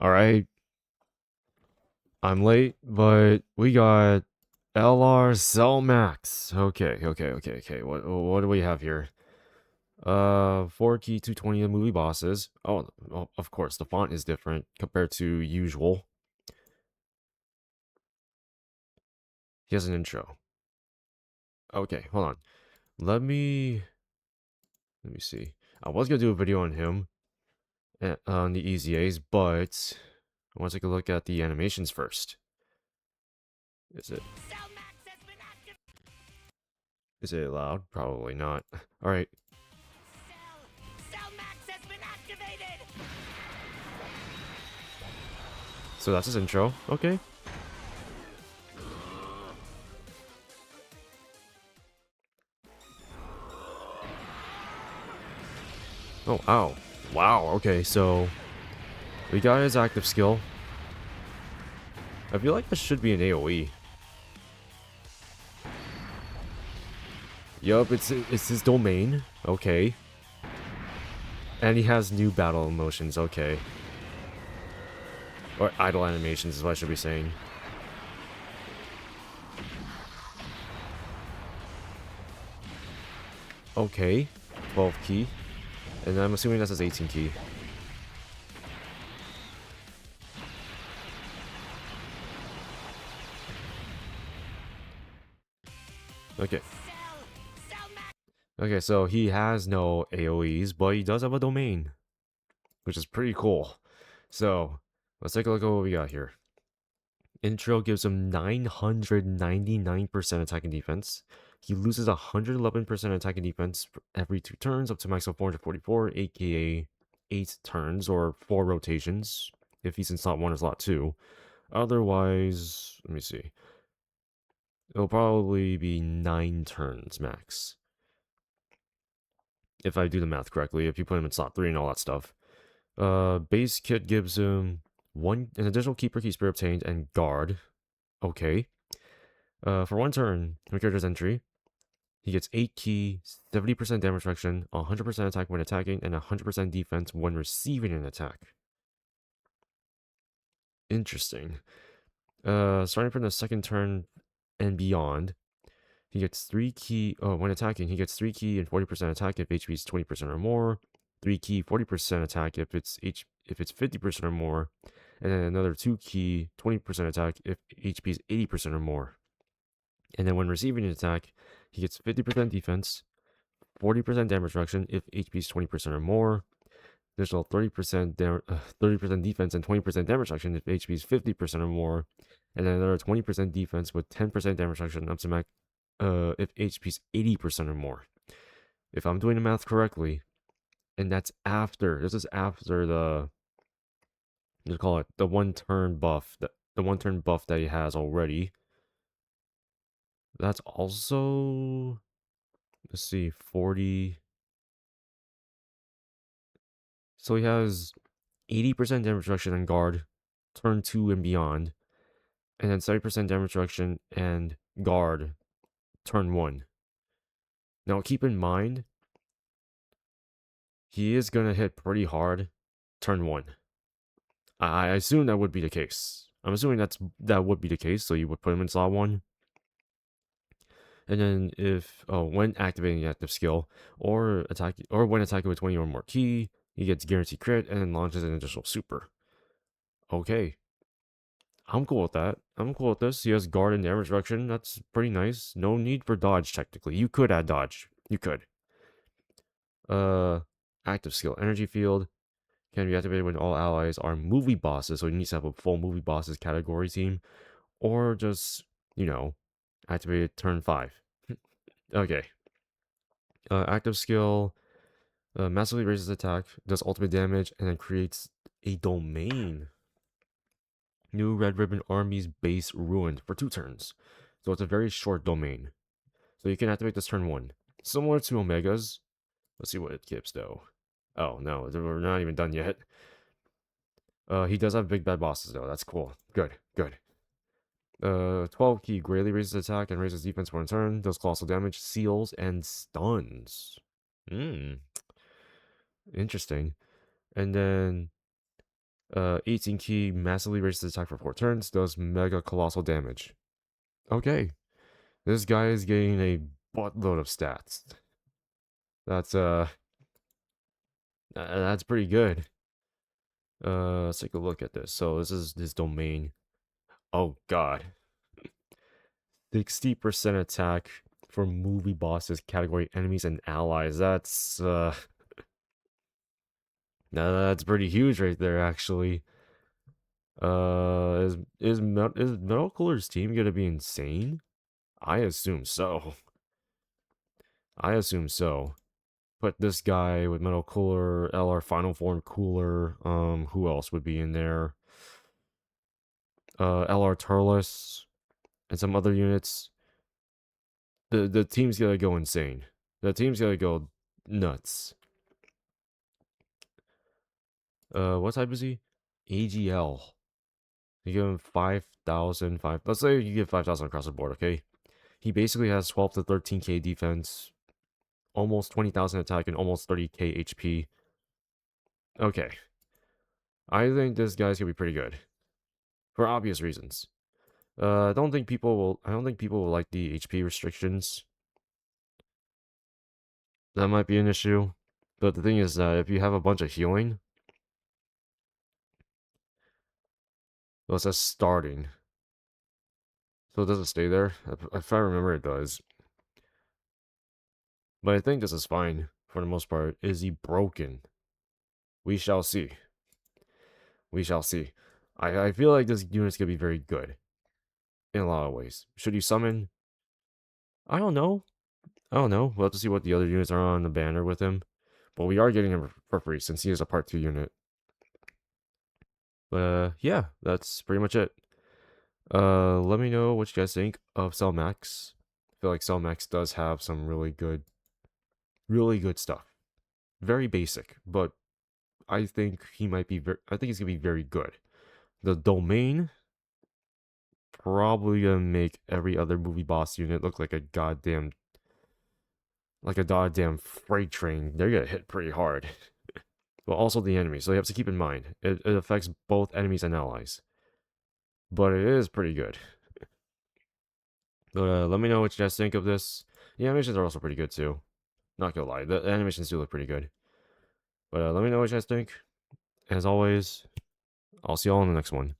Alright, I'm late, but we got LR Cell Max. Okay. What do we have here? 4 key 220 movie bosses. Oh, well, of course, the font is different compared to usual. He has an intro. Okay, hold on. Let me see. I was gonna do a video on him, on the Easy A's, but I want to take a look at the animations first. Is it is it loud? Probably not. Alright. So that's his intro. Okay. Oh, ow. Wow, okay, so we got his active skill. I feel like this should be an AoE. Yup, it's his domain. Okay. And he has new battle emotions, okay. Or idle animations is what I should be saying. Okay. 12 key. And I'm assuming that's his 18 key. Okay. Okay, so he has no AoEs, but he does have a domain. Which is pretty cool. So, let's take a look at what we got here. Intro gives him 999% attack and defense. He loses 111% attack and defense every 2 turns, up to max of 444, aka 8 turns, or 4 rotations, if he's in slot 1 or slot 2. Otherwise, let me see. It'll probably be 9 turns max. If I do the math correctly, if you put him in slot 3 and all that stuff. Base kit gives him an additional keeper key spirit obtained and guard. Okay. For 1 turn, when character's entry, he gets 8 key, 70% damage reduction, 100% attack when attacking, and 100% defense when receiving an attack. Interesting. Starting from the 2nd turn and beyond, he gets 3 key. Oh, when attacking, he gets 3 key and 40% attack if HP is 20% or more. 3 key, 40% attack if it's 50% or more, and then another 2 key, 20% attack if HP is 80% or more. And then when receiving an attack, he gets 50% defense, 40% damage reduction if HP is 20% or more. Additional 30% defense and 20% damage reduction if HP is 50% or more. And then another 20% defense with 10% damage reduction up to max if HP is 80% or more. If I'm doing the math correctly, and this is after the, let's call it the 1-turn buff, the 1-turn buff that he has already. That's also, let's see, 40. So he has 80% damage reduction on guard, turn 2 and beyond, and then 70% damage reduction and guard, turn 1. Now keep in mind, he is going to hit pretty hard turn 1. I assume that would be the case. I'm assuming that would be the case, so you would put him in slot 1. And then when activating the active skill, or when attacking with 20 or more key, he gets guaranteed crit and then launches an additional super. Okay. I'm cool with that. I'm cool with this. He has guard and damage reduction. That's pretty nice. No need for dodge, technically. You could add dodge. You could. Active skill. Energy field can be activated when all allies are movie bosses, so you need to have a full movie bosses category team. Or just, activated turn 5. Okay. Active skill massively raises attack, does ultimate damage, and then creates a domain. New Red Ribbon Army's base ruined for 2 turns. So it's a very short domain. So you can activate this turn 1. Similar to Omega's. Let's see what it gives though. Oh no, we're not even done yet. He does have big bad bosses though. That's cool. Good. 12 key greatly raises attack and raises defense for 1 turn. Does colossal damage, seals, and stuns. Interesting. And then 18 key, massively raises the attack for 4 turns, does mega colossal damage. Okay. This guy is getting a buttload of stats. That's pretty good. Let's take a look at this. So this is his domain. Oh god. 60% attack for movie bosses, category enemies, and allies. That's pretty huge right there, actually. Is Metal Cooler's team gonna be insane? I assume so. I assume so. Put this guy with Metal Cooler, LR Final Form Cooler. Who else would be in there? LR Turles and some other units. The team's gonna go insane. The team's gonna go nuts. What type is he? AGL. You give him 5,000, let's say you give 5,000 across the board, okay? He basically has 12 to 13k defense, almost 20,000 attack, and almost 30k HP. Okay. I think this guy's gonna be pretty good. For obvious reasons. I don't think people will like the HP restrictions. That might be an issue. But the thing is that if you have a bunch of healing, well, it says starting. So it doesn't stay there. If I remember, it does. But I think this is fine for the most part. Is he broken? We shall see. We shall see. I feel like this unit's gonna be very good. In a lot of ways. Should you summon? I don't know. I don't know. We'll have to see what the other units are on the banner with him. But we are getting him for free since he is a part 2 unit. But yeah, that's pretty much it. Let me know what you guys think of Cell Max. I feel like Cell Max does have some really good stuff. Very basic, but I think he might be I think he's gonna be very good. The domain probably gonna make every other movie boss unit look like a goddamn freight train. They're gonna hit pretty hard. But also the enemies, so you have to keep in mind it affects both enemies and allies. But it is pretty good. But let me know what you guys think of this. The animations are also pretty good too. Not gonna lie, the animations do look pretty good. But let me know what you guys think. As always, I'll see y'all in the next one.